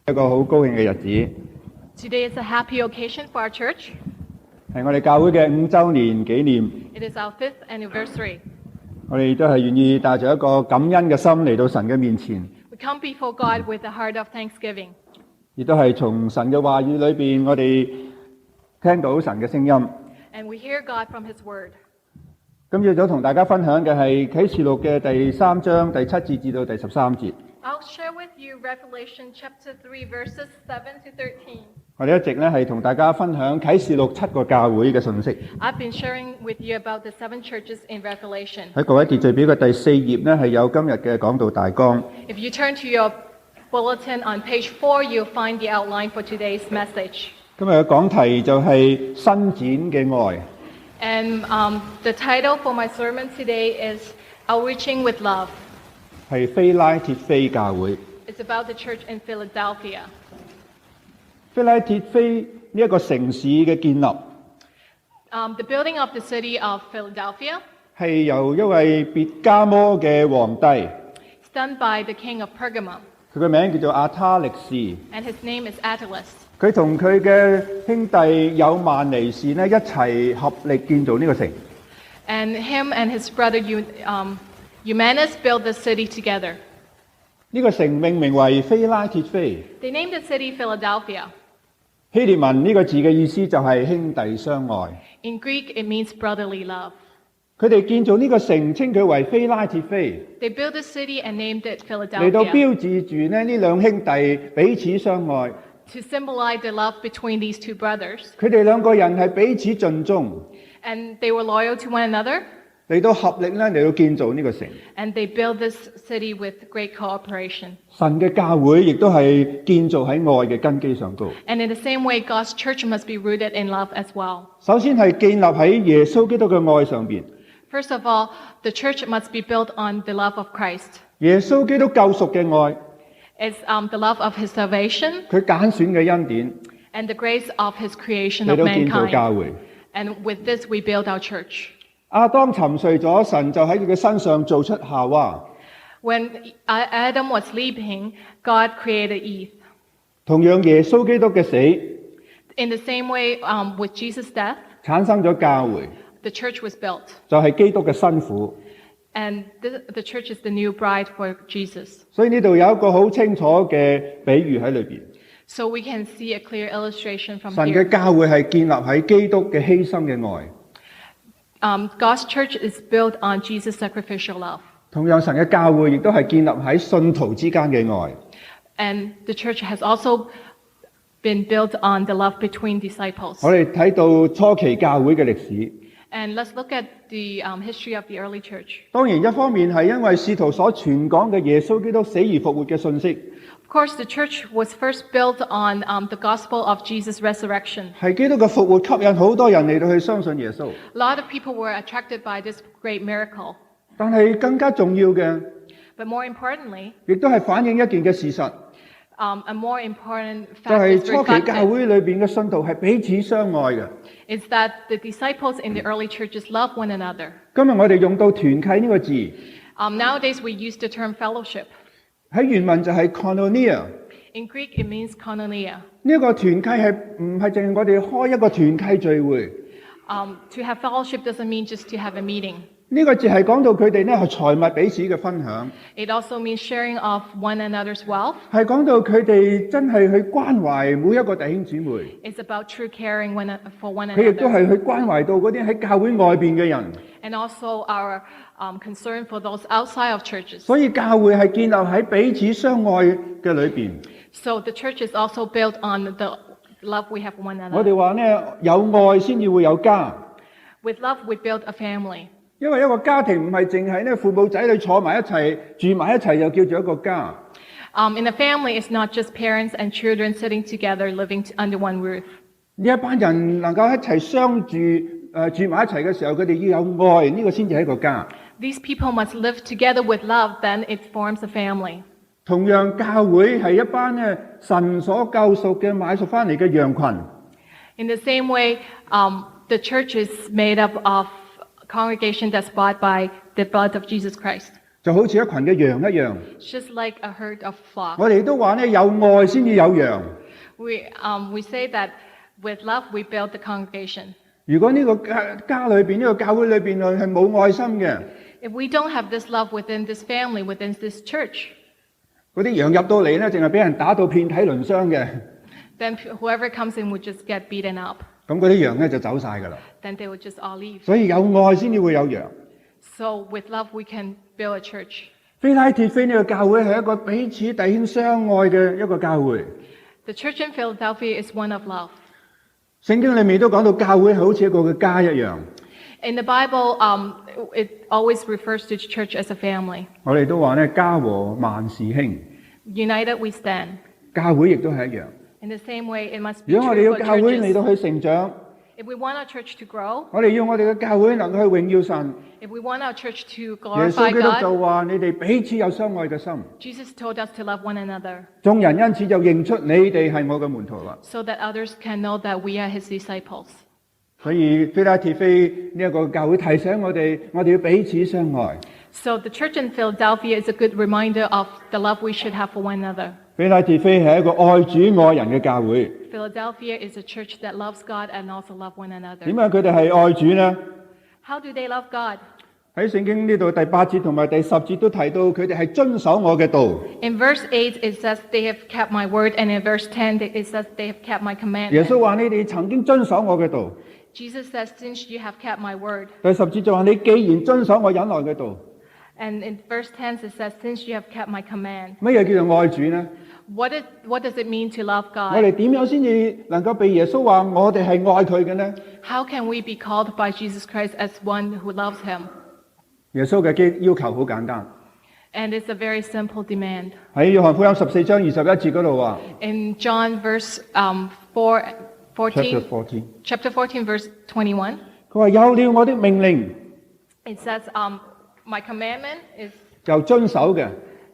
一個好高興嘅日子， Today is a happy occasion for our church. 係我哋教會嘅5週年紀念。 It is our 5th anniversary. 我哋都係願意帶住一個感恩嘅心嚟到神嘅面前， We come before God with a heart of thanksgiving. 亦都係從神嘅話語裏邊，我哋聽到神嘅聲音。 And we hear God from His Word. 今朝早同大家分享嘅係啟示錄嘅第3章第7節至到第13節。 I'll share with you Revelation chapter 3 verses 7 to 13. 我哋一直咧係同大家分享啟示錄7個教會嘅信息。 I've been sharing with you about the 7 churches in Revelation. 喺各位秩序表嘅第4頁咧係有今日嘅講道大綱。 If you turn to your bulletin on page 4, you'll find the outline for today's message. 今日嘅講題就係伸展嘅愛。 And the title for my sermon today is Outreaching with Love. 係非拉鐵非教會。 It's about the church in Philadelphia. 非拉鐵非呢一個城市嘅建立 The building of the city of Philadelphia 係由一位別加摩嘅皇帝， is done by the king of Pergamum, 佢嘅名叫做亞他力士。 and his name is Attalus. 佢同佢嘅兄弟有曼尼士呢一齊合力建造呢個城。 And him and his brother Eumanus built the city together. 呢個城命名為非拉鐵非。 They named the city Philadelphia. 希臘文呢個字嘅意思就係兄弟相愛。 In Greek, it means brotherly love. 佢哋建造呢個城，稱佢為非拉鐵非， They built the city and named it 嚟到 Philadelphia 標誌住呢兩兄弟彼此相愛。 to symbolize the love between these two brothers. 佢哋兩個人係彼此盡忠， And they were loyal to one another, 嚟到合力咧嚟到建造呢個城。 and they built this city with great cooperation. 神嘅教會亦都係建造喺愛嘅根基上高。 And in the same way, God's church must be rooted in love as well. 首先係建立喺耶穌基督嘅愛上邊。 First of all, the church must be built on the love of Christ. 耶穌基督救贖嘅愛， It's the love of His salvation 佢揀選嘅恩典 and the grace of His creation 嚟 of 到建造 mankind. 教會。 And with this, we build our church. 亞當沉睡咗，神就喺佢嘅身上做出夏娃。 When Adam was sleeping, God created Eve. 同樣耶穌基督嘅死 In the same way, with Jesus' death, 產生咗教會， the church was built. 就係基督嘅新婦。 And the church is the new bride for Jesus. 所以呢度有一個好清楚嘅比喻喺裏邊。 So we can see a clear illustration from 神嘅 here. 教會係建立喺基督嘅犧牲嘅愛。 God's church is built on Jesus' sacrificial love. 同樣，神嘅教會亦都係建立喺信徒之間嘅愛。 And the church has also been built on the love between disciples. 我哋睇到初期教會嘅歷史， And let's look at the history of the early church. 當然一方面係因為使徒所傳講嘅耶穌基督死而復活嘅信息， Of course, the church was first built on the gospel of Jesus' resurrection. 係基督嘅復活吸引好多人嚟到去相信耶穌。 A lot of people were attracted by this great miracle. 但係更加重要嘅， But more importantly, 亦都係反映一件嘅事實， a more important 就 fact 係 is 初期教 reflected 會裏邊嘅信徒係彼此相愛嘅。 is that the disciples in the early churches love one another. 今日我哋用到團契呢個字， Nowadays, we use the term fellowship. 喺原文就係 koinonia。 In Greek, it means koinonia. 呢一個團契係唔係淨係我哋開一個團契聚會？ To have fellowship doesn't mean just to have a meeting. 呢個字係講到佢哋呢係財物彼此嘅分享， It also means sharing of one another's wealth. 係講到佢哋真係去關懷每一個弟兄姊妹。 It's about true caring for one 佢亦都 another. 係去關懷到嗰啲喺教會外邊嘅人。 And also our concern for those outside of churches. 所以教會係建立喺彼此相愛嘅裏邊。 So the church is also built on the love we have for one 我 another. 哋話呢，有愛先至會有家， With love, we build a family. 因為一個家庭唔係淨係呢父母仔女坐埋一齊住埋一齊就叫做一個家。 In a family, it's not just parents and children sitting together living under one roof. 呢一班人能夠一齊相住住埋一齊嘅時候，佢哋要有愛，呢個先至係一個家。 These people must live together with love, then it forms a family. 同樣，教會係一班呢神所救贖嘅買贖翻嚟嘅羊群。 In the same way, the church is made up of congregation that's bought by the blood of Jesus Christ. 就好似一群嘅羊一樣。 just like a herd of flock. 我哋都話呢，有愛先至有羊。 We say that with love we build the congregation. 如果呢個家裏邊呢個教會裏邊係冇愛心嘅， If we don't have this love within this family, within this church, 嗰啲羊入到嚟呢，淨係俾人打到遍體鱗傷嘅， then whoever comes in would just get beaten up. 咁嗰啲羊呢就走晒㗎啦。 Then they would just all leave. 所以有愛先至會有羊。 So with love we can build a church. 非拉鐵非呢個教會係一個彼此弟兄相愛嘅一個教會。 The church in Philadelphia is one of love. 聖經裏面都講到教會係好似一個嘅家一樣。 In the Bible, it always refers to the church as a family. 我哋都話呢，家和萬事興， United we stand. 教會亦都係一樣。 In the same way, it must be 如果我哋 true 要 for 教會嚟到 churches. 去成長， If we want our church to grow, 我哋要我哋嘅教會能夠去榮耀神。 if we want our church to 耶穌 glorify 基督就 God, 話：你哋彼此有相愛嘅心， Jesus told us to love one another 眾人因此就認出你哋係我嘅門徒啦。 so that others can know that we are His disciples. 所以非拉鐵非呢一個教會提醒我哋要彼此相愛。 So the church in Philadelphia is a good reminder of the love we should have for one another. 非拉鐵非係一個愛主愛人嘅教會。 Philadelphia is a church that loves God and also love one another. 點解佢哋係愛主呢？ How do they love God? 喺聖經呢度第8節同埋第10節都提到佢哋係遵守我嘅道。 In verse 8 it says they have kept my word, and in verse 10 it says they have kept my 耶 commandment. 穌話：你哋曾經遵守我嘅道。 Jesus says, since you have kept my word. 第10節就話：你既然遵守我忍耐嘅道。 And in verse 10 it says, since you have kept my command. 乜嘢叫做愛主呢？ What does it mean to love 我 God? 哋點樣先至能夠被耶穌話我哋係愛佢嘅呢？ How can we be called by Jesus Christ as one who loves him? 耶穌嘅要求好簡單。 And it's a very simple demand. 喺約翰福音14章21節嗰度話 In John chapter 14 verse 21, 佢話有了我的命令 it says, my commandment is, 就遵守嘅，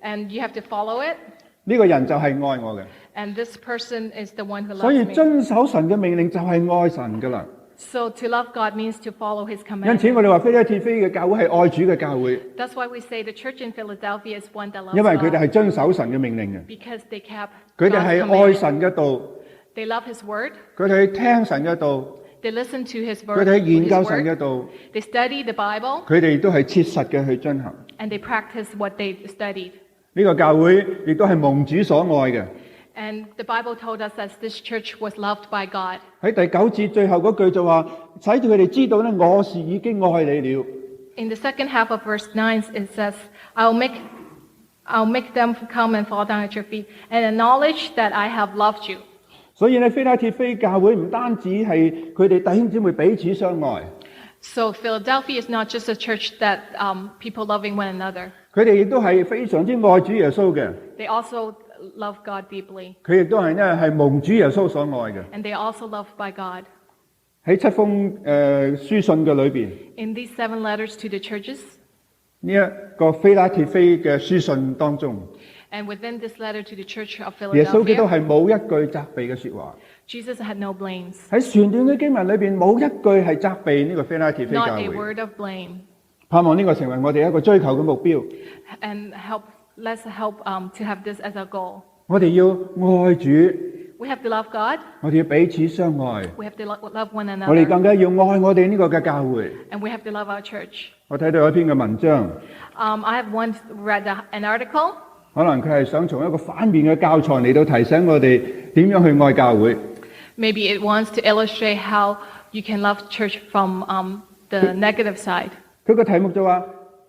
and you have to follow it, 呢個人就係愛我嘅。 and this person is the one who 所以 loves me. 遵守神嘅命令就係愛神噶啦。 So to love God means to follow his 因此我 commandment. 哋話非拉鐵非嘅教會係愛主嘅教會， That's why we say the church in Philadelphia is one that loves 因為佢哋 God, 係遵守神嘅命令嘅， because they kept 佢哋 God's 係愛 commandment. 神嘅道， They love his word, 佢哋去聽神嘅道， they listen to his 佢 word, 哋去研 his 究神 word, 嘅道， they study the Bible, 佢哋亦都係切實嘅去遵行。 and they practice what they studied. 呢個教會亦都係蒙主所愛嘅。 And the Bible told us that this church was loved by God. 喺第9節最後嗰句就話，使到佢哋知道咧，我是已經愛你了。 In the second half of verse 9, it says, I'll make them come and fall down at your feet and acknowledge that I have loved you. 所以咧，非拉鐵非教會唔單止係佢哋弟兄姊妹彼此相愛， So Philadelphia is not just a church that people loving one another. 佢哋亦都係非常之愛主耶穌嘅。 They also love God deeply. 佢亦都係咧係蒙主耶穌所愛嘅。 And they are also loved by God. 喺7封書信嘅裏邊， In these 7 letters to the churches, 呢一個非拉鐵非嘅書信當中， and within this letter to the church of 耶穌基督 Philadelphia, 係冇一句責備嘅説話。 Jesus had no blames. 喺全段嘅經文裏邊，冇一句係責備呢個非拉鐵非 Not 教 a 會。 word of blame. 盼望呢個成為我哋一個追求嘅目標。 And let's help to have this as our goal. 我哋要愛主， We have to love God. 我哋要彼此相愛， We have to love one 我哋 another. 更加要愛我哋呢個嘅教會。 And we have to love our church. 我睇到一篇嘅文章， I have once read an article. 可能佢係想從一個反面嘅教材嚟到提醒我哋點樣去愛教會。 Maybe it wants to illustrate how you can love church from the negative side. 佢個題目就話：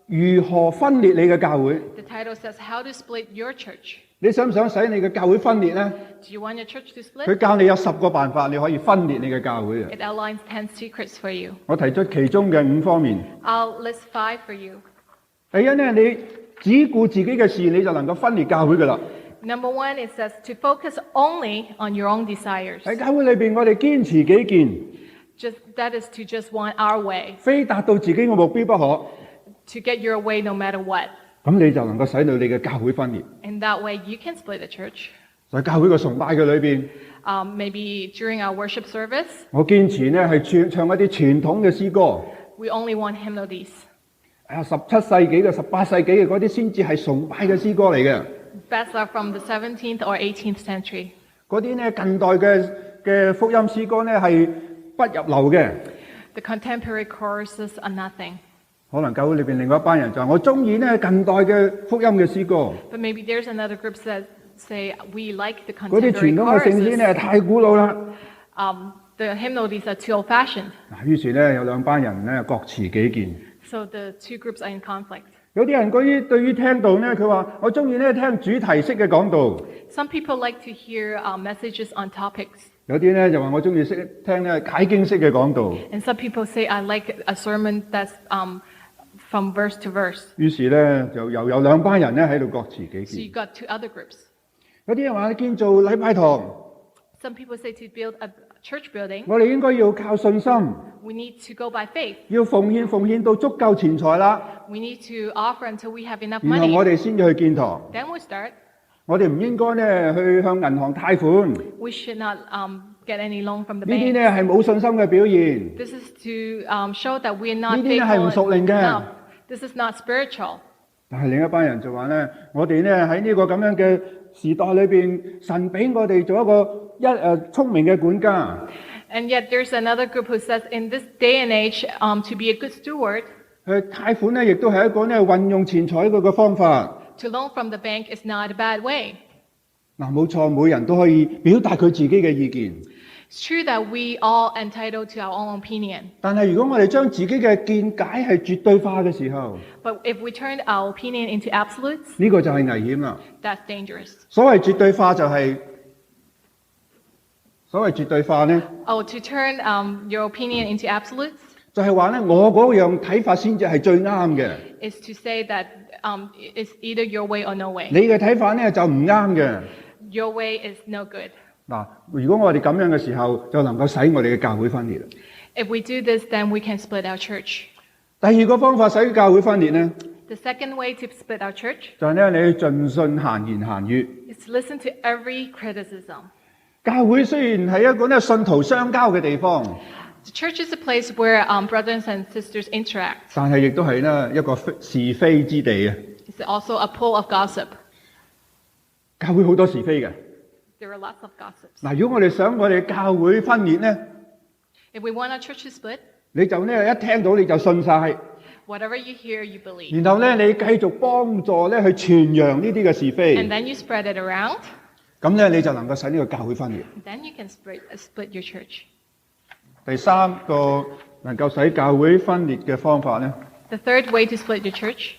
如何分裂你嘅教會？ The title says, How to Split Your Church. 你想唔想使你嘅教會分裂呢？ Do you want your church to 佢 split? 教你有10個辦法，你可以分裂你嘅教會啊！ It outlines 10 secrets for you. 我提出其中嘅5方面。 I'll list 5 for you. 第一呢，你只顧自己嘅事，你就能夠分裂教會噶啦。 Number 1, it says to focus only on your own desires. 喺教會裏邊，我哋堅持己見， That is to just want our way, 非達到自己嘅目標不可。 to get your way no matter what. 咁你就能夠使到你嘅教會分裂。 In that way, you can split the church. 在教會嘅崇拜嘅裏邊， Maybe during our worship service, 我堅持呢係唱一啲傳統嘅詩歌。 we only want hymnodies. 17世紀嘅、18世紀嘅嗰啲先至係崇拜嘅詩歌嚟嘅。Best are from the 17th or 18th century. 嗰啲咧近代嘅福音詩歌咧係不入流嘅。The contemporary choruses are nothing. 可能教會裏邊另外一班人就話：我中意咧近代嘅福音嘅詩歌。But maybe there's another group that say we like the 嗰啲 contemporary 傳統嘅聖詩咧 choruses. 太古老啦。The hymnodies are too old-fashioned. 於是咧有兩班人咧各持己見。So the two groups are in conflict. 有啲人對於聽道咧，佢話：我中意咧聽主題式嘅講道。Some people like to hear messages on topics. 有啲咧就話我中意聽咧解經式嘅講道。And some people say, I like a sermon that's from verse to verse. 於是咧就又有兩班人咧喺度各持己 So 見。 you got two other groups. 有啲人話建造禮拜堂， Some people say to build a church building, 我哋應該要靠信心， we need to go by faith. 要奉獻到足夠錢財啦， We need to offer until we have enough 然後我 money. 哋先至去建堂。 Then we start. 我哋唔應該咧去向銀行貸款，呢 We should not get any loan from the 啲 bank. 咧係冇信心嘅表現。 This is to show that we're not 呢啲咧係唔屬靈嘅。 faithful enough. This is not spiritual. 但係另一班人就話咧，我哋咧喺呢個咁樣嘅時代裏邊，神俾我哋做一個聰明嘅管家。 And yet there's another group who says in this day and age, to be a good steward, 貸款咧亦都係一個咧運用錢財嘅方法。 to loan from the bank is not a bad way. 嗱，冇錯，每人都可以表達佢自己嘅意見。 It's true that we all entitled to our own opinion. 但係如果我哋將自己嘅見解係絕對化嘅時候， But if we turn our opinion into absolutes, 呢個就係危險啦。 that's dangerous. 所謂絕對化就係、所謂絕對化呢， Oh, to turn your opinion into absolutes 就係話咧，我嗰樣睇法先至係最啱嘅， is to say that it's either your way or no way. 你嘅睇法咧就唔啱嘅。 Your way is no good. 嗱，如果我哋咁樣嘅時候，就能夠使我哋嘅教會分裂啦。 If we do this, then we can split our church. 第二個方法使教會分裂呢， The second way to split our church 就係咧你盡信閒言閒語。 is to listen to every criticism. 教會雖然係一個咧信徒相交嘅地方， The church is a place where brothers and sisters interact. 但係亦都係咧一個是非之地啊！ It's also a pool of gossip. 教會好多是非嘅。 There are lots of gossips. 嗱，如果我哋想我哋教會分裂呢， If we want our church to split, 你就咧一聽到你就信晒， whatever you hear, you believe. 然後咧你繼續幫助咧去傳揚呢啲嘅是非， And then you spread it around, 咁咧你就能夠使呢個教會分裂。 then you can split your church. 第三個能夠使教會分裂嘅方法咧， The third way to split your church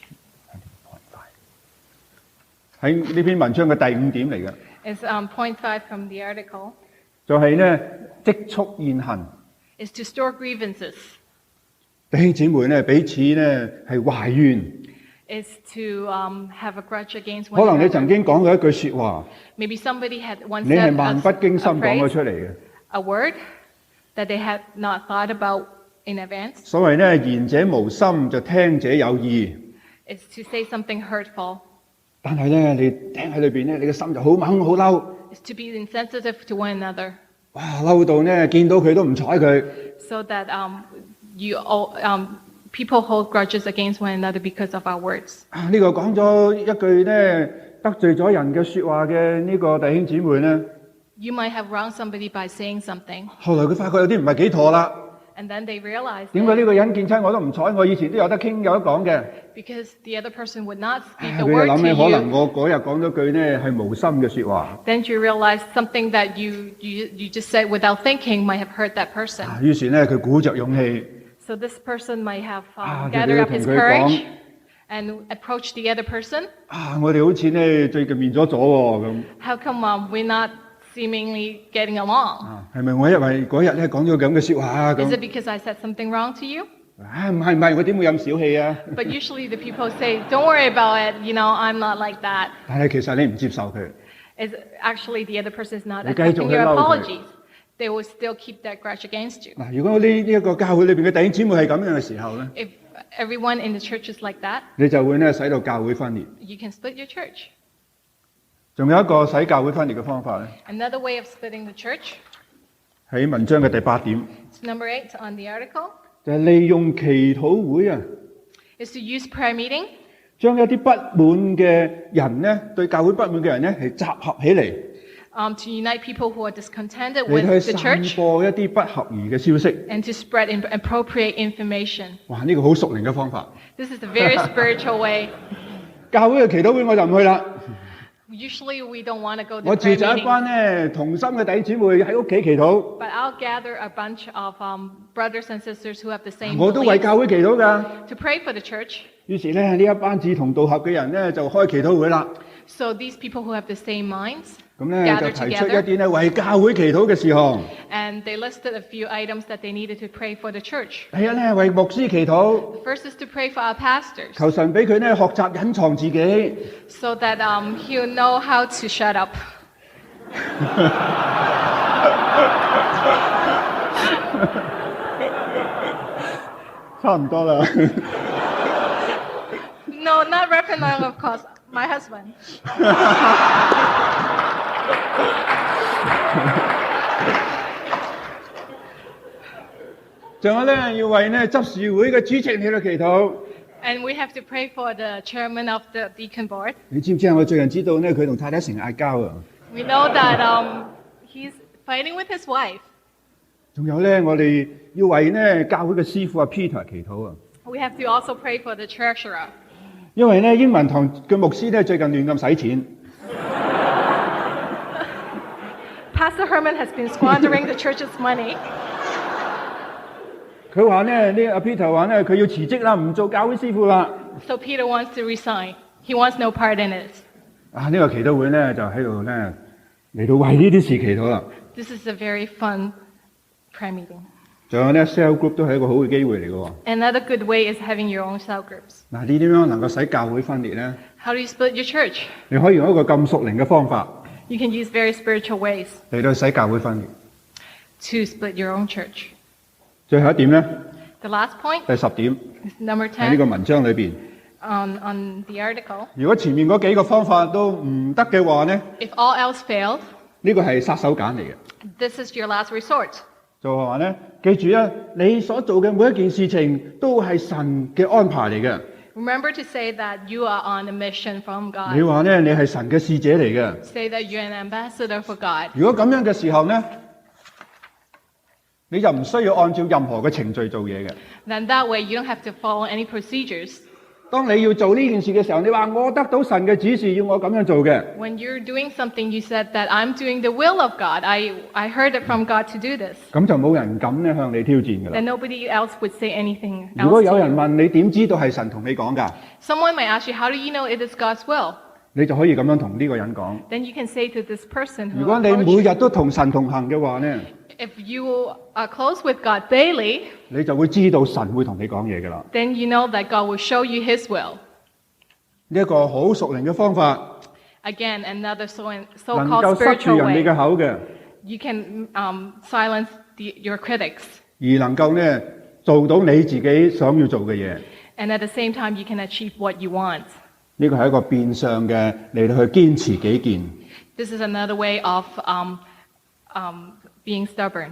喺呢篇文章嘅第5點嚟嘅， is point 5 from the article, 就係咧積蓄怨恨。 is to store grievances, 弟兄姊妹咧彼此咧係懷怨， is to have a grudge against 可 one 能你曾 another. 經講過一句説話， Maybe somebody had once 你係 said 漫不經心 a 講咗 phrase, 出嚟嘅。 a word that they had not thought about in advance, 所謂咧言者無心，就聽者有意。 is to say something hurtful, 但係咧，你聽喺裏邊咧，你嘅心就好猛好嬲， is to be insensitive to one another, 哇嬲到咧見到佢都唔睬佢。 so that people hold grudges against one another because of our words. 呢個講咗一句咧得罪咗人嘅説話嘅呢個弟兄姊妹咧， You might have wronged somebody by saying something, 後來佢發覺有啲唔係幾妥啦。 and then they realized 點解 that 呢個人見親我都唔睬我？以前都有得傾有得講嘅。 because the other person would not speak 佢 a 就 word 諗 to 起可能 you. 我嗰日講咗句咧係無心嘅説話， Then you realize something that you just said without thinking might have hurt that person. 於是咧佢鼓着勇氣， So this person might have 就 gathered up 同 his 佢 courage 講 and approached the other person. 我哋好似咧最近面咗咗喎咁。 How come we're not seemingly getting along? 係咪我因為嗰日咧講咗咁嘅説話啊 Is 咁？ it because I said something wrong to you? 唔係，我點會咁小氣啊？ But usually the people say, don't worry about it, I'm not like that. 但係其實你唔接受佢， Is actually the other person is not 你繼續 accepting 去 your 嬲佢。 apologies. They will still keep that grudge against you. 嗱，如果呢一個教會裏邊嘅弟兄姊妹係咁樣嘅時候咧， If everyone in the church is like that, 你就會咧使到教會分裂。 you can split your church. 仲有一個使教會分裂嘅方法咧， Another way of splitting the church, 喺文章嘅第8點， it's number 8 on the article, 就係利用祈禱會啊， is to use prayer meeting 將一啲不滿嘅人呢，對教會不滿嘅人呢，係集合起嚟， to unite people who are discontented 嚟 with 去 the 散 church 播一啲不合宜嘅消息。 and to spread inappropriate information. 哇！呢個好屬靈嘅方法。 This is a very spiritual way. 教會嘅祈禱會我就唔去啦。 Usually we don't want to go to 我召 prayer 集一 meetings, 班呢同心嘅弟兄姊妹喺屋企祈禱， but I'll gather a bunch of brothers and sisters who have the same 我都為 beliefs 教會祈禱㗎。 to pray for the church. 於是呢，呢一班志同道合嘅人呢，就開祈禱會啦。 So these people who have the same minds 咁呢，就 gather 提出一 together 啲呢為教會祈禱嘅事項。 and they listed a few items that they needed to pray for the church. 第一呢，為牧師祈禱， The first is to pray for our pastors 求神俾佢呢學習隱藏自己。 so that he'll know how to shut up. 差唔多啦。 No, not Reverend Noel, of course, my husband. 仲有呢，要為呢執事會嘅主席喺度祈禱。 And we have to pray for the chairman of the deacon board. 你知唔知啊？我最近知道呢，佢同太太成日嗌交啊。 We know that he's fighting with his wife. 仲有呢，我哋要為呢教會嘅師傅阿 Peter 祈禱啊。 We have to also pray for the treasurer. 因為呢英文堂嘅牧師呢最近亂咁使錢。 Pastor Herman has been squandering the church's money. 佢話呢阿 Peter 話呢，佢要辭職啦，唔做教會師傅啦。 So Peter wants to resign. He wants no part in it. 啊，呢個祈禱會呢，就喺度呢嚟到為呢啲事祈禱啦。 This is a very fun prayer meeting. 仲有呢 cell group 都係一個好嘅機會嚟嘅喎。 Another good way is having your own cell groups. 嗱，你點樣能夠使教會分裂呢？ How do you split your church? 你可以用一個咁屬靈嘅方法 You can use very spiritual ways 嚟到使教會分裂。 to split your own church. 最後一點呢， The last point 第10點 is number 喺呢個 10 文章裏邊。 on the article. 如果前面嗰幾個方法都唔得嘅話呢， If all else failed, 呢個係殺手鐧嚟嘅。 this is your last resort. 就係話呢，記住啊，你所做嘅每一件事情都係神嘅安排嚟嘅。 Remember to say that you are on a mission from 你 God. 話呢，你係神嘅使者嚟嘅。 Say that you're an ambassador for God. 如果咁樣嘅時候呢，你就唔需要按照任何嘅程序做嘢嘅。 Then that way you don't have to follow any procedures. 當你要做呢件事嘅時候，你話我得到神嘅指示，要我咁樣做嘅。 When you're doing something, you said that I'm doing the will of God. I heard it from God to do this. 咁就冇人敢呢向你挑戰㗎啦。 Then nobody else would say anything 如果 else 有 to 人 you. 問你點知道係神同你講㗎， Someone might ask you, how do you know it is God's will? 你就可以咁樣同呢個人講。 Then you can say to this person 如 who 果你 approached 每 you, 日都同神同行嘅話呢， if you are close with God daily, 你就會知道神會同你講嘢㗎啦。 then you know that God will show you His will. 呢一個好屬靈嘅方法， Again, another 能 so-called 夠塞住 spiritual 人哋 way. 嘅口嘅， You can silence your critics. 而能夠呢做到你自己想要做嘅嘢。 And at the same time, you can achieve what you want. 呢個係一個變相嘅嚟到去堅持己見。 This is another way of being stubborn.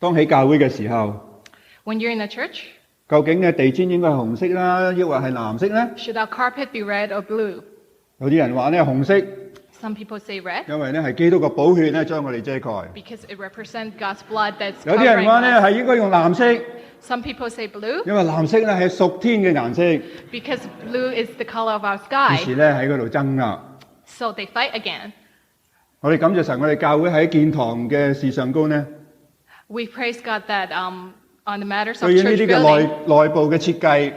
當喺教會嘅時候， When you're in a church, 究竟嘅地氈應該係紅色啦，抑或係藍色呢？ should our carpet be red or blue? 有啲人話呢紅色， Some people say red 因為呢係基督嘅寶血呢將我哋遮蓋。 because it represents God's blood that's 有啲人 covering 話呢 us. 係應該用藍色， Some people say blue 因為藍色呢係屬天嘅顏色。 because blue is the color of our 於 sky. 是呢喺嗰度爭拗。 So they fight again. 我哋感謝神，我哋教會喺建堂嘅事上高呢， We praise God that on the matters of 對於呢 church 啲嘅 building, 內部嘅設計，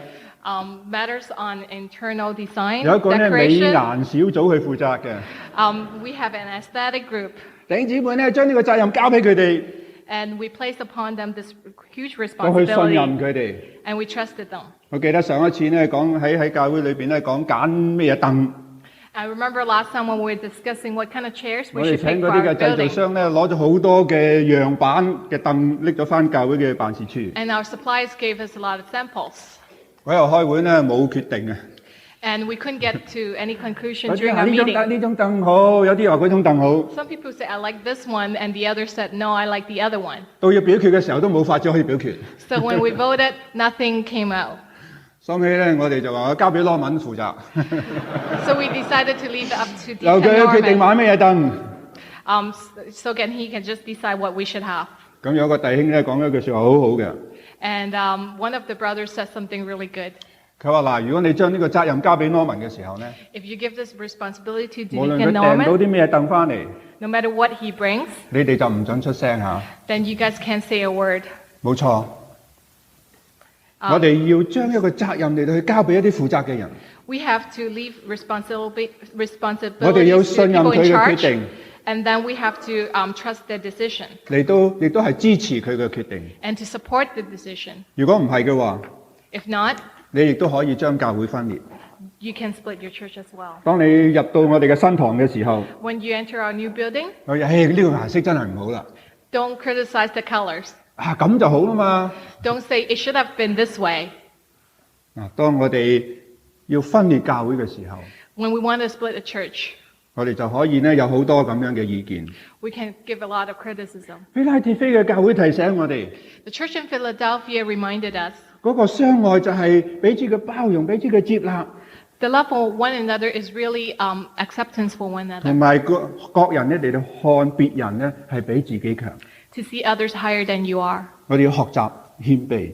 matters on internal design, 有一個呢美 decoration, 顏小組去負責嘅。 we have an aesthetic group. 弟兄姊妹呢將呢個責任交俾佢哋， And we placed upon them this huge 我去信任 responsibility, 佢哋。 and we trusted them. 我記得上一次呢講喺教會裏邊呢講揀咩嘢凳， I remember last time when we were discussing what kind of chairs 我 we 哋 should 請 pick 嗰 for 啲嘅 our 製造 building. 商呢攞咗好多嘅樣板嘅凳拎咗翻教會嘅辦事處。 And our suppliers gave us a lot of samples. 嗰日開會呢冇決定啊， And we couldn't get to any conclusion 有啲 during 話 our 呢張 meeting. 凳呢張凳好，有啲話嗰種凳好。 Some people say, I like this one, and the others said, no, I like the other one. 到要表決嘅時候都冇法子可以表決。 So when we voted, nothing came out. 所以咧，我哋就話交俾羅文負責， So we decided to leave it up to 由佢 Deacon 決定 Norman. 買咩嘢凳。 So he can just decide what we should have. 咁有個弟兄咧講咗句説話好好嘅， And one of the brothers said something really good. 佢話嗱，如果你將呢個責任交俾羅文嘅時候咧， If you give this responsibility to 無論佢 Deacon 訂到 Norman, 啲咩凳翻嚟， no matter what he brings, 你哋就唔準出聲嚇。 then you guys can't say a word. 冇錯，我哋要將一個責任嚟到去交俾一啲負責嘅人， We have to leave responsibility 我哋要 to 信任 people 佢 in 嘅決 charge, 定， and then we have to trust their decision 亦都係支持佢嘅決定。 and to support the decision. 如果唔係嘅話， If not, 你亦都可以將教會分裂。 you can split your church as well. 當你入到我哋嘅新堂嘅時候， When you enter our new building, 我話：呢個顏色真係唔好啦， don't criticize the colors. 咁就好啦嘛。 Don't say it should have been this way. 當我哋要分裂教會嘅時候， When we want to split a church, 我哋就可以呢有好多咁樣嘅意見。 we can give a lot of criticism. 非拉鐵非嘅教會提醒我哋， The church in Philadelphia reminded us 嗰個相愛就係彼此嘅包容、彼此嘅接納， the love for one another is really acceptance for one 同 another. 埋各人呢嚟到看別人呢係比自己強。 To see others higher than you are. 我哋要學習謙卑。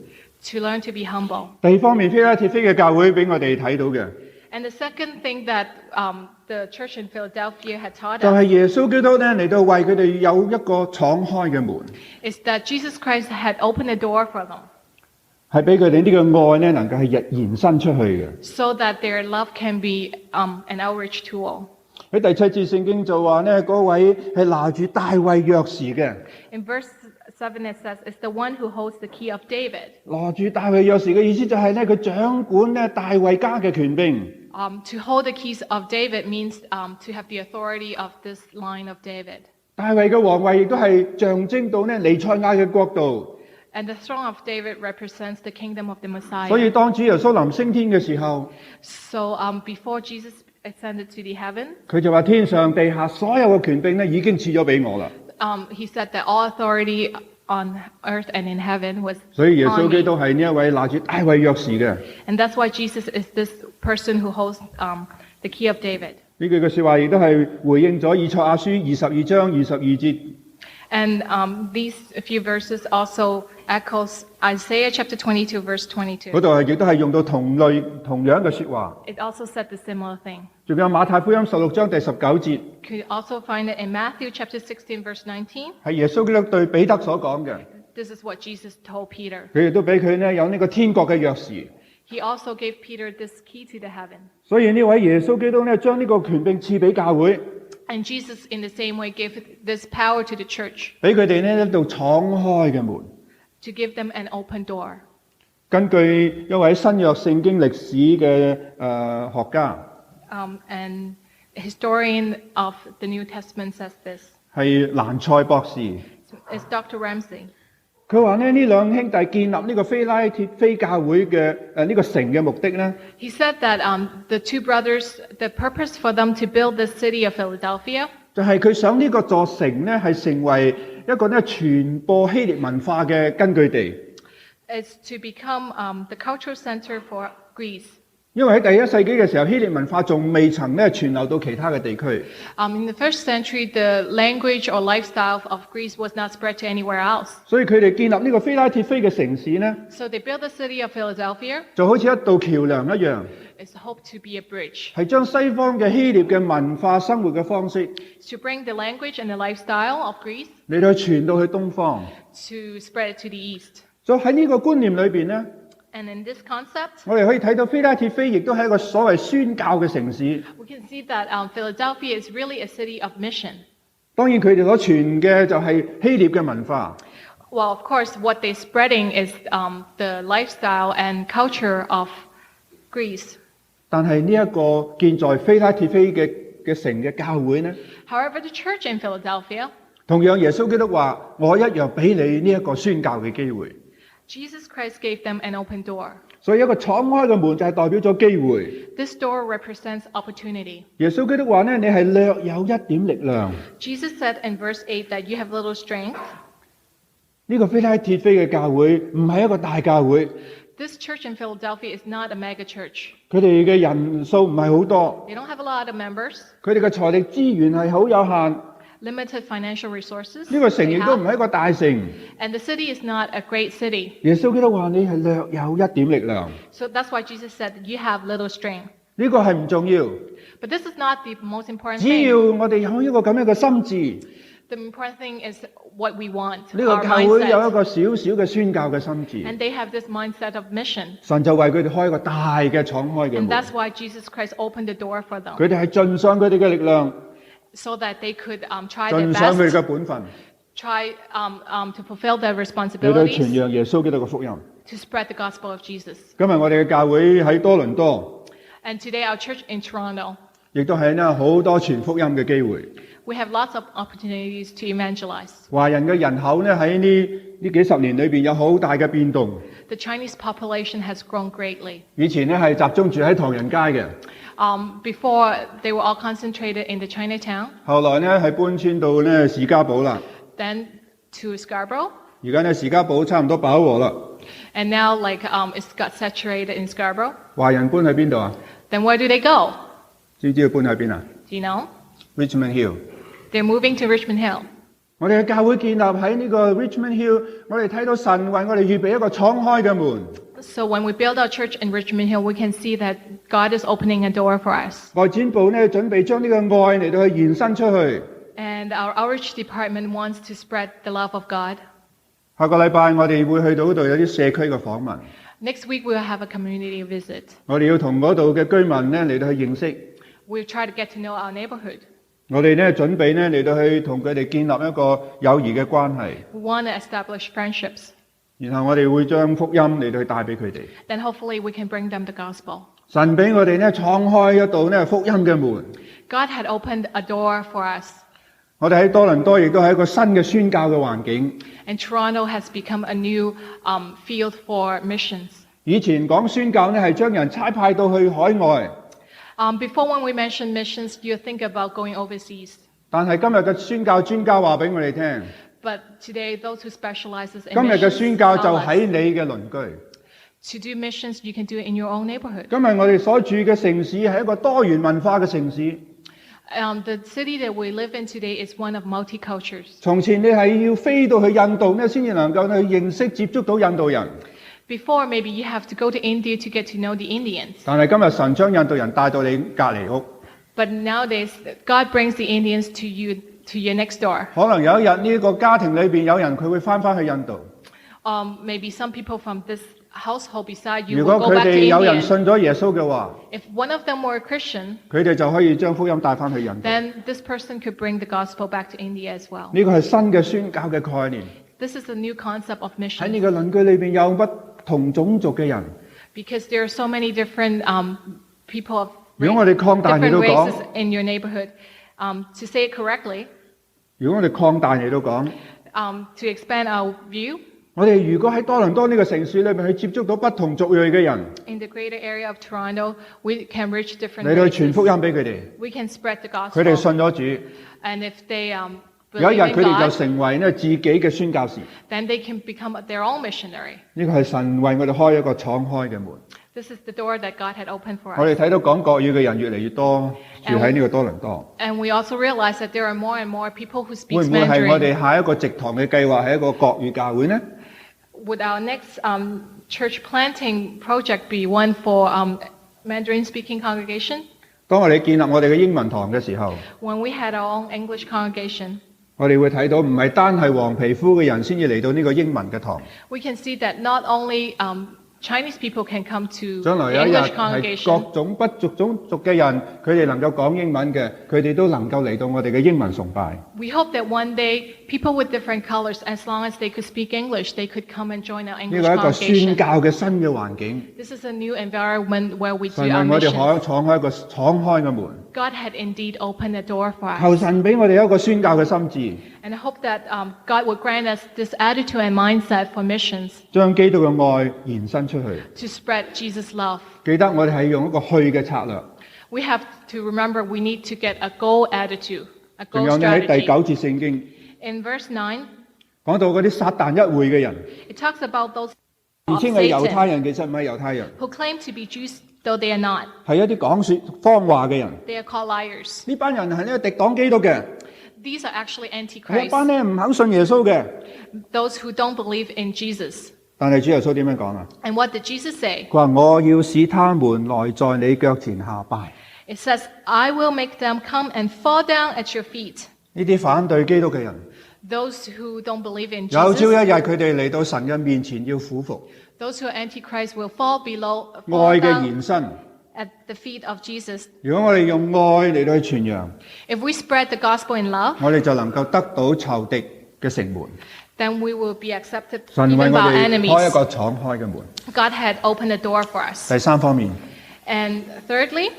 To learn to be humble. 第二方面，非拉鐵非嘅教會俾我哋睇到嘅， And the second thing that the church in Philadelphia had taught 就係 us 耶穌基督呢嚟到為佢哋有一個敞開嘅門， is that Jesus Christ had opened a door for them 係俾佢哋呢個愛呢能夠係延伸出去嘅。 so that their love can be an outreach tool. 喺第7節聖經就話呢，嗰位係拿住大衛鑰匙嘅， In verse 7 it says, it's the one who holds the key of David. 拿住大衛鑰匙嘅意思就係呢，佢掌管呢大衛家嘅權柄。 To hold the keys of David means to have the authority of this line of David. 大衛嘅皇位亦都係象徵到呢彌賽亞嘅國度。 And the throne of David represents the kingdom of the 所以 Messiah. 當主耶穌臨升天嘅時候， So before Jesus ascended to the heaven, 佢就話天上地下所有嘅權柄呢已經賜咗俾我啦。 he said that all authority on earth and in heaven was 所以耶穌 on 基 me. 督係呢一位拿住大衛鑰匙嘅。 And that's why Jesus is this person who holds the key of David. 呢句嘅說話亦都係回應咗以賽亞書22章22節。 And these few verses also echoes Isaiah chapter 22, verse 22. 嗰度係亦都係用到同樣嘅說話。 It also said the similar thing. 仲有馬太福音16章第19節， You could also find it in Matthew chapter 16, verse 19. 係耶穌基督對彼得所講嘅。 This is what Jesus told Peter. 佢亦都俾佢呢有呢個天國嘅鑰匙。 He also gave Peter this key to the heaven. 所以呢位耶穌基督呢將呢個權柄賜俾教會， And Jesus, in the same way, gave this power to the church 俾佢哋呢一道敞開嘅門。 to give them an open door. 根據一位新約聖經歷史嘅學家， And a historian of the New Testament says this. 係蘭塞博士。 It's Dr. Ramsey. 佢話呢兩兄弟建立呢個非拉鐵非教會嘅呢個城嘅目的呢， He said that the two brothers, the purpose for them to build the city of Philadelphia 就係佢想呢個座城呢係成為一個呢傳播希臘文化嘅根據地。 is to become the cultural center for Greece. 因為喺第1世紀嘅時候，希臘文化仲未曾呢傳流到其他嘅地區， In the first century, the language or lifestyle of Greece was not spread to anywhere else. 所以佢哋建立呢個非拉鐵非嘅城市呢， So they built the city of Philadelphia. 就好似一道橋梁一樣， It's hoped to be a bridge 係將西方嘅希臘嘅文化生活嘅方式 to bring the language and the lifestyle of Greece 嚟到傳到去東方。 to spread it to the east. 所以喺呢個觀念裏邊呢， And in this concept, 我哋可以睇到非拉鐵非亦都係一個所謂宣教嘅城市。 we can see that Philadelphia is really a city of mission. 當然佢哋所傳嘅就係希臘嘅文化， Well, of course, what they're spreading is the lifestyle and culture of Greece. 但係呢一個建在非拉鐵非嘅城嘅教會呢， However, the church in Philadelphia, 同樣耶穌基督話：我一樣俾你呢一個宣教嘅機會。 Jesus Christ gave them an open door. 所以一個敞開嘅門就係代表咗機會。 This door represents opportunity. 耶穌基督話呢，你係略有一點力量。 Jesus said in verse 8 that you have little strength. 呢個非拉鐵非嘅教會唔係一個大教會， This church in Philadelphia is not a mega church. 佢哋嘅人數唔係好多， They don't have a lot of members, 佢哋嘅財力資源係好有限。 limited financial resources. 呢個城 they 亦都唔 have, 係一個大城。 and the city is not a great city. 耶穌基督話：你係略有一點力量。 So that's why Jesus said that you have little strength. 呢個係唔重要， But this is not the most important 只要 thing. 我哋有一個咁樣嘅心智， The important thing is what we want, 呢個 our 教會有一 mindset. 個小小嘅宣教嘅心智， And they have this mindset of mission. 神就為佢哋開一個大嘅敞開嘅 And 門。 that's why Jesus Christ opened the door for them, 佢哋係盡上佢哋嘅力量， so that they could try their 盡上佢哋 best, 嘅本分， try to fulfill their 嚟到傳 responsibilities 揚耶穌基督嘅福音。 to spread the gospel of Jesus. 今日我哋嘅教會喺多倫多， And today our church in Toronto, 亦都係呢好多傳福音嘅機會。 we have lots of opportunities to evangelize. 華人嘅人口呢喺呢幾十年裏邊有好大嘅變動。 The Chinese population has grown greatly. 以前呢係集中住喺唐人街嘅， Before, they were all concentrated in the Chinatown, 後來呢係搬遷到呢士嘉堡啦。 then to Scarborough, 而家呢士嘉堡差唔多飽和啦。 and now it's got saturated in Scarborough. 華人搬去邊度啊？ Then where do they go? 知唔知佢搬去邊啊 Do you know? ？Richmond Hill。 They're moving to Richmond Hill. 我哋嘅教會建立喺呢個 Richmond Hill，我哋睇到神為我哋預備一個敞開嘅門。 So when we build our church in Richmond Hill, we can see that God is opening a door for us. 外展部呢準備將呢個愛嚟到去延伸出去。 And our outreach department wants to spread the love of God. 下個禮拜我哋會去到嗰度有啲社區嘅訪問， Next week, we'll have a community visit. 我哋要同嗰度嘅居民呢嚟到去認識。 We'll try to get to know our neighborhood. 我哋呢準備呢嚟到去同佢哋建立一個友誼嘅關係， We want to establish friendships. 然後我哋會將福音嚟到去帶俾佢哋。 Then hopefully we can bring them the gospel. 神俾我哋呢敞開一道呢福音嘅門。 God had opened a door for us. 我哋喺多倫多亦都係一個新嘅宣教嘅環境。 And Toronto has become a new field for missions. 以前講宣教呢係將人差派到去海外， Before, when we mention missions, you think about going overseas. 但係今日嘅宣教專家話俾我哋聽， But today, those who specializes in 今日嘅 missions 宣教就 tell us 喺你嘅鄰居。 to do missions, you can do it in your own neighborhood. 今日我哋所住嘅城市係一個多元文化嘅城市。 The city that we live in today is one of multicultures. 從前你係要飛到去印度呢，先至能夠去認識接觸到印度人。 Before, maybe you have to go to India to get to know the Indians. 但係今日神將印度人帶到你隔離屋， But nowadays, God brings the Indians to you, to your next door. 可能有一日呢個家庭裏邊有人佢會翻去印度。 Maybe some people from this household beside you 如 will 果 go 佢 back to 哋有人 India. 信咗耶穌嘅話， If one of them were a Christian, 佢哋就可以將福音帶翻去印度。 then this person could bring the gospel back to India as well. 呢個係新嘅宣教嘅概念。 This is a new concept of 喺你 mission 嘅鄰居裏邊有不同種族嘅人。 because there are so many different people of 如果我哋擴大嚟 different 到 races 講， in your neighborhood. To say it correctly, 如果我哋擴大嚟到講， to expand our view, 我哋如果喺多倫多呢個城市裏邊去接觸到不同族裔嘅人， in the greater area of Toronto, we can reach different 嚟到去傳 races. 福音俾佢哋， We can spread the 佢哋 gospel. 信咗主， And if they 有一日 believe 佢 in 哋就 God, 成為呢自己嘅宣教士。 then they can become their own missionary. 呢個係神為我哋開一個敞開嘅門。 This is the door that God had opened for 我哋 us. 睇到講國語嘅人越嚟越多，住喺呢個多倫多。 And we also realize that there are more and more people who 會 speak 唔會係我 Mandarin. 哋下一個植堂嘅計劃係一個國語教會呢？ Would our next church planting project be one for Mandarin-speaking congregation? 當我哋建立我哋嘅英文堂嘅時候， When we had our own English congregation, 我哋會睇到唔係單係黃皮膚嘅人先至嚟到呢個英文嘅堂。 we can see that not only Chinese people can come to 將來 the 有一日 English 係 congregation. 各種不種族嘅人，佢哋能夠講英文嘅，佢哋都能夠嚟到我哋嘅英文崇拜。 We hope that one day people with different colors, as long as they could speak English, they could come and join our 呢 English 個係一個宣 congregation. 教嘅新嘅環境， This is a new environment where we do 神 our 為我哋 missions. 敞開一個敞開嘅門。 God had indeed opened a door for 求 us. 神俾我哋有一個宣教嘅心智， And I hope that God would grant us this attitude and mindset for missions 將基督嘅愛延伸出去。 to spread Jesus' love. 記得我哋係用一個去嘅策略。 We have to remember we need to get a go attitude, a 仲 go 有你喺第 strategy. 9節聖經 In verse 9, 講到嗰啲撒但一會嘅人， it talks about those 自 of 稱係猶太 Satan, 人，其實唔係猶太人， who claim to be Jews though they are not. 係一啲講說謊話嘅人。 They are called liars. 呢班人係呢敵擋基督嘅， These are actually 係一 antichrists, 班呢唔肯信耶穌嘅。 those who don't believe in Jesus. 但係主耶穌點樣講啊？ And what did Jesus say? 佢話我要使他們來在你腳前下拜。 It says, I will make them come and fall down at your feet. 呢啲反對基督嘅人， Those who don't believe in 有朝一 Jesus, 日佢哋嚟到神嘅面前要俯伏， those who are antichrists will fall 愛嘅 down 延伸。 at the feet of Jesus. 如果我哋用愛嚟到去傳揚， If we spread the gospel in love, 我哋就能夠得到仇敵嘅城門。 then we will be accepted 神為 even 我 by our 哋開一 enemies. 個敞開嘅門。 God had opened the door for us. 第三方面， And thirdly,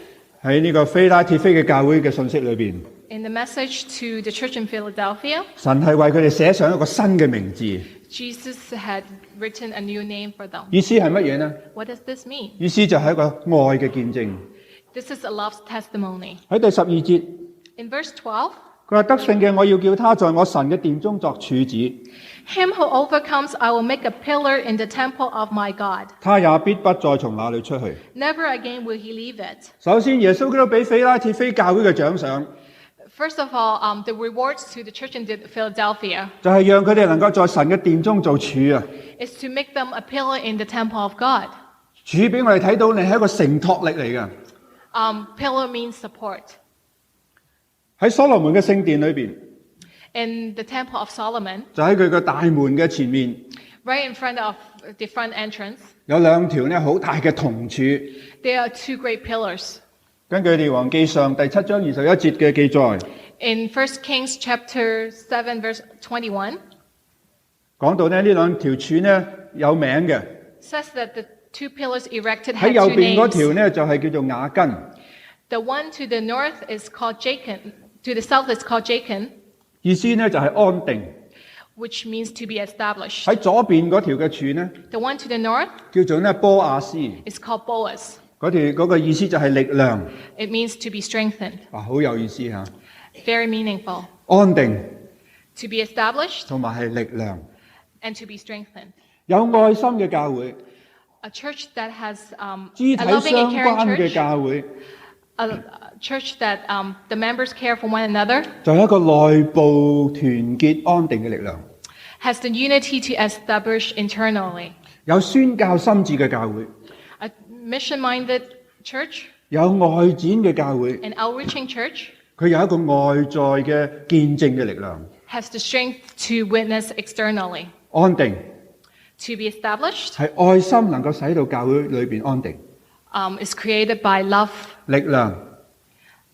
喺呢個非拉鐵非嘅教會嘅信息裏邊， in the message to the church in Philadelphia, 神係為佢哋寫上一個新嘅名字。 Jesus had written a new name for them. 意思係乜嘢呢？ What does this mean? 意思就係一個愛嘅見證。 This is a love testimony. 喺第12節， In verse 12, 佢話得勝嘅，我要叫他在我神嘅殿中作柱子， him who overcomes, I will make a pillar in the temple of my God. 他也必不再從那裏出去。 Never again will he leave it. 首先，耶穌基督俾非拉鐵非教會嘅獎賞， First of all, the rewards to the church in Philadelphia 就係讓佢哋能夠在神嘅殿中做柱啊！ is to make them a pillar in the temple of God. 柱俾我哋睇到，你係一個承托力嚟嘅。 Pillar means support. 喺所羅門嘅聖殿裏邊， In the temple of Solomon, 就喺佢嘅大門嘅前面， right in front of the front entrance, 有兩條呢好大嘅銅柱。 there are two great pillars. 根據《列王記上》第7章21節嘅記載， In 1 Kings chapter 7, verse 21, 講到呢兩條柱呢有名嘅。 says that the two pillars erected 喺 had 右 two 邊嗰條 names. 呢就係叫做雅根， The one to the north is called Jachin. To the south is called Jachin, 意思呢就係安定。 which means to be established. 喺左邊嗰條嘅柱呢 The one to the north 叫做呢波亞斯， is called Boaz. 嗰個意思就係力量。 It means to be strengthened. 好有意思嚇， Very meaningful. 安定 To be established 同埋係力量。 and to be strengthened. 有愛心嘅教會， A church that has 肢體 a loving 相 and 關 caring 嘅 church, 教會， a church that the members care for one another, 就係一個內部團結安定嘅力量。 has the unity to establish internally. 有宣教心志嘅教會， A mission-minded church, 有外展嘅教會， an outreaching church, 佢有一個外在嘅見證嘅力量。 has the strength to witness externally. 安定 To be established 係愛心能夠使到教會裏邊安定， is created by love 力量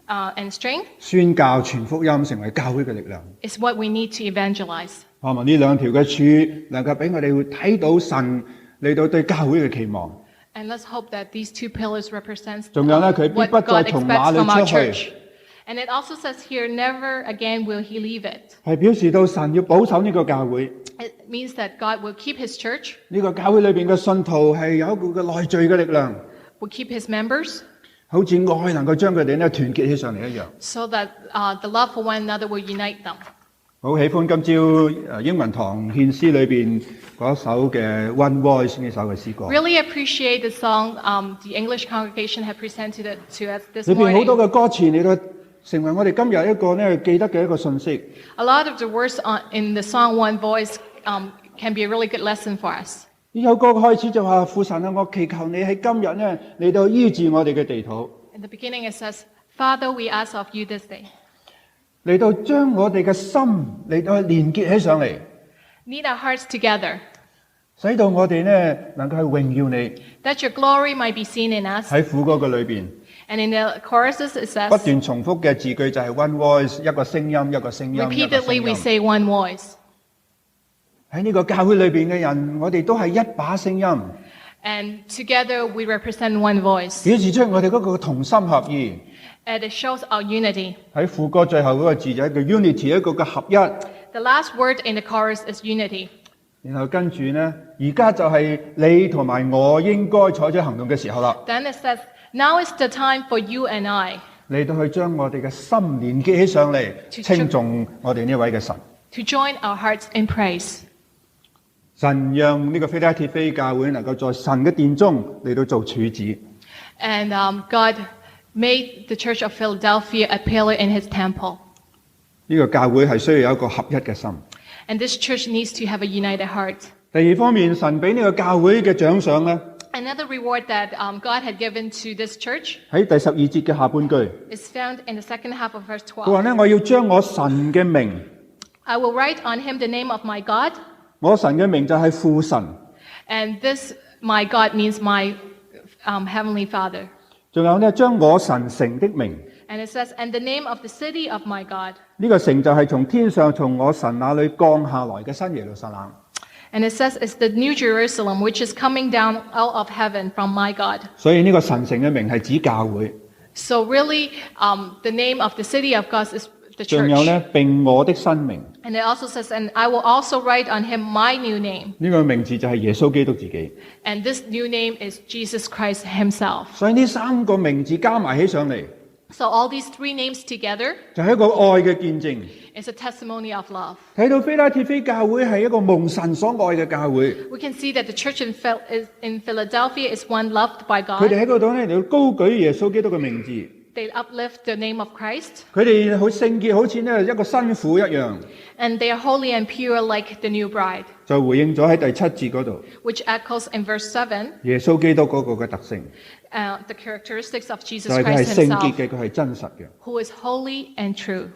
and strength 宣教傳福音成為教會嘅力量。 is what we need to evangelize. 盼望呢兩條嘅柱能夠俾我哋會睇到神嚟到對教會嘅期望。 And let's hope that these two pillars represent 仲有呢，佢必 what 不再 God 從 expects 那裏 from our 出去。 church. And it also says here, never again will he leave it. 係表示到神要保守呢個教會， It means that God will keep his church, 呢個教會裏邊嘅信徒係有一個嘅內聚嘅力量， will keep his members, 好似愛能夠將佢哋咧團結起上嚟一樣。 so that the love for one another will unite them. 好喜歡今朝英文堂獻詩裏邊嗰首嘅 One Voice 呢首嘅詩歌， Really appreciate the song the English congregation had presented it to us this 裏邊好 morning. 多嘅歌詞嚟到成為我哋今日一個咧記得嘅一個信息。 A lot of the words in the song One Voice can be a really good lesson for us. 呢首歌開始就話：父神啊，我祈求你喺今日咧嚟到醫治我哋嘅地土， In the beginning it says, Father, we ask of you this day. 嚟到將我哋嘅心嚟到連結起上嚟， Knit our hearts together, 使到我哋咧能夠去榮耀你。 that your glory might be seen in us. 喺副歌嘅裏邊 And in the choruses it 不 says, 斷重複嘅字句就係 One Voice， 一個聲音一個聲音一個聲 repeatedly we 音。 say one voice. 喺呢個教會裏邊嘅人，我哋都係一把聲音， And together we represent one voice. 表示出我哋嗰個同心合意。 And it shows our unity. 喺副歌最後嗰個字就係一個 unity， 一個嘅合一。 The last word in the chorus is unity. 然後跟住呢，而家就係你同埋我應該採取行動嘅時候啦， Then it says, now is the time for you and I 嚟到去將我哋嘅心連結起上嚟，稱頌我哋呢位嘅神。 to join our hearts in praise. 神讓呢個非拉鐵非教會能夠在神嘅殿中嚟到做柱子。And God made the church of Philadelphia a pillar in his temple. 呢個教會係需要有一個合一嘅心。And this church needs to have a united heart. 第二方面，神俾呢個教會嘅獎賞咧， Another reward that God had given to this church 喺第12節嘅下半句， is found in the second half of verse 佢話 12. 咧：我要將我神嘅名， I will write on him the name of my God, 我神嘅名就係父神， and this my God means my heavenly Father. 仲有咧將我神城的名， And it says, and the name of the city of my God. 呢個城就係從天上從我神那裏降下來嘅新耶路撒冷。 And it says it's the New Jerusalem, which is coming down out of heaven from my God. 所以呢個神城嘅名係指教會。 So really, the name of the city of God is the 仲 church. 有咧並我的新名， And it also says, and I will also write on him my new name. 呢個名字就係耶穌基督自己。 And this new name is Jesus Christ himself. 所以呢三個名字加埋起上嚟， So all these three names together 就係一個愛嘅見證。 is a testimony of love. 睇到非拉鐵非教會係一個蒙神所愛嘅教會， We can see that the church in Philadelphia is one loved by 佢哋 God. 喺嗰度咧嚟到高舉耶穌基督嘅名字， They uplift the name of Christ. 佢哋好聖潔，好似咧一個新婦一樣， And they are holy and pure like the new bride, 就回應咗喺第7節嗰度 which echoes in verse 7, 耶穌基督嗰個嘅特性， the characteristics of 就 Jesus 係佢係 Christ 聖潔 himself, 嘅，佢係真實嘅。 who is holy and true.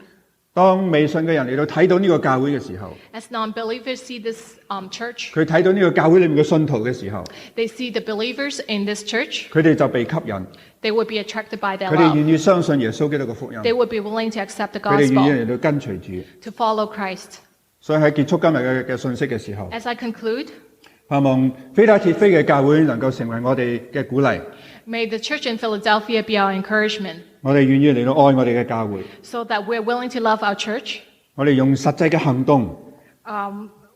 當未信嘅人嚟到睇到呢個教會嘅時候， As non-believers see this church, 佢睇到呢個教會裏面嘅信徒嘅時候， they see the believers in this church, 佢哋就被吸引， they would be attracted by their 佢哋 love. 願意相信耶穌基督嘅福音， They would be willing to accept the 佢哋願意 gospel, 嚟到跟隨主。 to follow Christ. 所以喺結束今日嘅信息嘅時候， As I conclude, 盼望非拉鐵非嘅教會能夠成為我哋嘅鼓勵， may the church in Philadelphia be our encouragement, 我哋願意嚟到愛我哋嘅教會， so that we're willing to love our church. 我哋用實際嘅行動，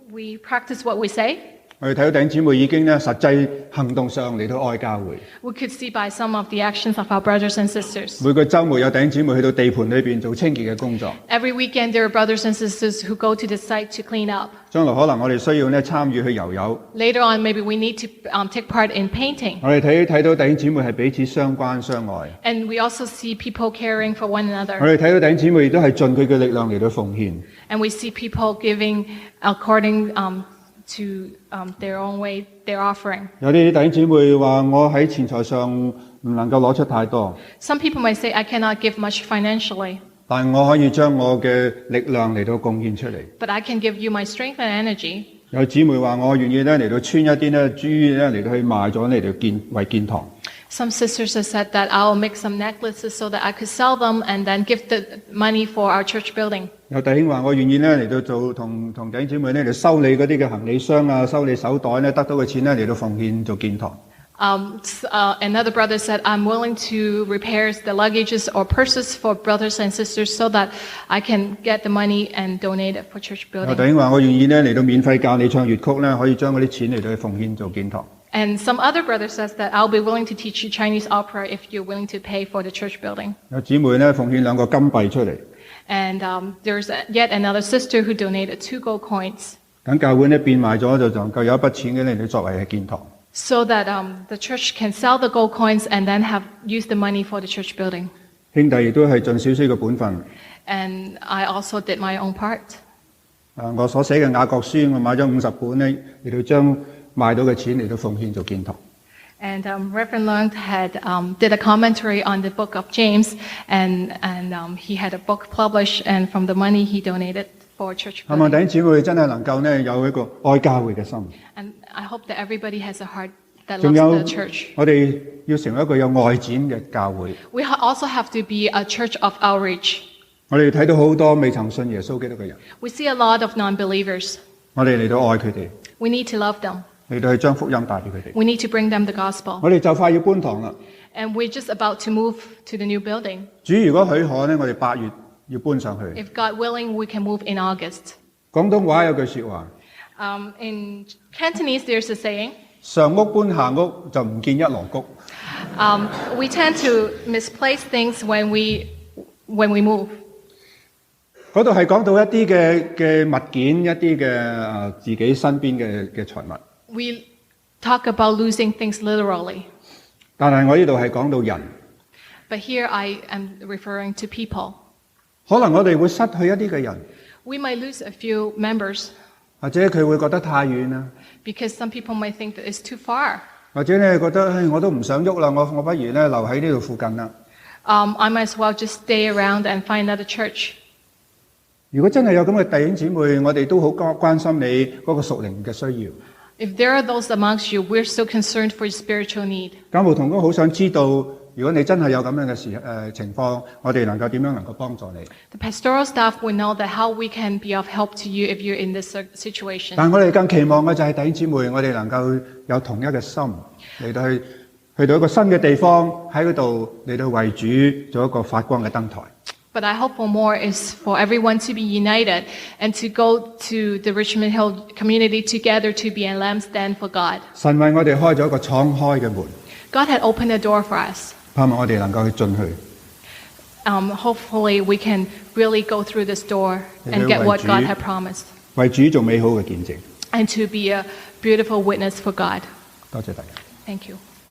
We practice what we say. 我哋睇到弟兄姊妹已經咧實際行動上嚟到愛教會。 We could see by some of the actions of our brothers and sisters. 每個週末有弟兄姊妹去到地盤裏邊做清潔嘅工作。 Every weekend there are brothers and sisters who go to the site to clean up. 將來可能我哋需要咧參與去油油。 Later on, maybe we need to take part in painting. 我哋睇到弟兄姊妹係彼此相關相愛。 And we also see people caring for one 我 another. 哋睇到弟兄姊妹亦都係盡佢嘅力量嚟到奉獻。 And we see people giving according to their own way, their offering. 有啲弟兄姊妹話：我喺錢財上唔能夠攞出太多， Some people might say, I cannot give much financially, 但我可以將我嘅力量嚟到貢獻出嚟。 but I can give you my strength and energy. 有姊妹話：我願意咧嚟到穿一啲咧豬咧嚟到去賣咗嚟到為建堂。 Some sisters have said that I will make some necklaces so that I could sell them and then give the money for our church building. 有弟兄話：我願意咧嚟到做同弟兄姊妹咧嚟修理嗰啲嘅行李箱啊，修理手袋咧，得到嘅錢咧嚟到奉獻做建堂。 Another brother said, I'm willing to repair the luggages or purses for brothers and sisters so that I can get the money and donate it for church 有 building. 弟兄話：我願意咧嚟到免費教你唱粵曲咧，可以將嗰啲錢嚟到去奉獻做建堂。 And some other brother says that I'll be willing to teach you Chinese opera if you're willing to pay for the church building. 有姊妹咧奉獻2個金幣出嚟， And there's yet another sister who donated 2 gold coins 等教會咧變賣咗就能夠有一筆錢嘅嚟到作為係建堂。 so that the church can sell the gold coins and then use the money for the church building. 兄弟亦都係盡少少嘅本分。 And I also did my own part. 我所寫嘅雅各書，我買咗50本咧，嚟到將賣到嘅錢嚟到奉獻做建堂。 And Reverend Leung had did a commentary on the book of James, and he had a book published, and from the money he donated for church 希望弟 building. 兄姊妹真係能夠咧有一個愛教會嘅心。 And I hope that everybody has a heart that 仲有 loves the church. 我哋要成為一個有愛展嘅教會。 We also have to be a church of outreach. 我哋睇到好多未曾信耶穌基督嘅人， We see a lot of non-believers. 我哋嚟到愛佢哋， We need to love them. 嚟到去將福音帶俾佢哋。 We need to bring them the gospel. 我哋就快要搬堂啦。 And we're just about to move to the new building. 主如果許可咧，我哋8月要搬上去。 If God willing, we can move in August. 廣東話有句説話： In Cantonese, there's a saying, 上屋搬下屋就唔見一籮穀。 we tend to misplace things when we move. 嗰度係講到一啲嘅物件，一啲嘅自己身邊嘅財物。We talk about losing things literally. 但係我呢度係講到人。But here I am referring to people. 可能我哋會失去一啲嘅人。We might lose a few members. 或者佢會覺得太遠啦。Because some people might think that it's too far. 或者咧覺得我都唔想喐啦，我不如咧留喺呢度附近啦。I might as well just stay around and find another church. 如果真係有咁嘅弟兄姊妹，我哋都好關心你嗰個屬靈嘅需要。If there are those amongst you, we're so concerned for your spiritual need. 教務同工好想知道，如果你真係有咁樣嘅情況，我哋能夠點樣能夠幫助你？ The pastoral staff will know that how we can be of help to you if you're in this situation. 但我哋更期望嘅就係弟兄姊妹，我哋能夠有同一嘅心嚟到去到一個新嘅地方，喺嗰度嚟到為主做一個發光嘅燈台。But I hope for more is for everyone to be united and to go to the Richmond Hill community together to be a lampstand for God. 神為我哋開咗一個敞開嘅門。God had opened a door for us. 盼望我哋能夠去進去。Hopefully we can really go through this door and get what God had promised. 為主做美好嘅見證。And to be a beautiful witness for God. 多謝大家。Thank you.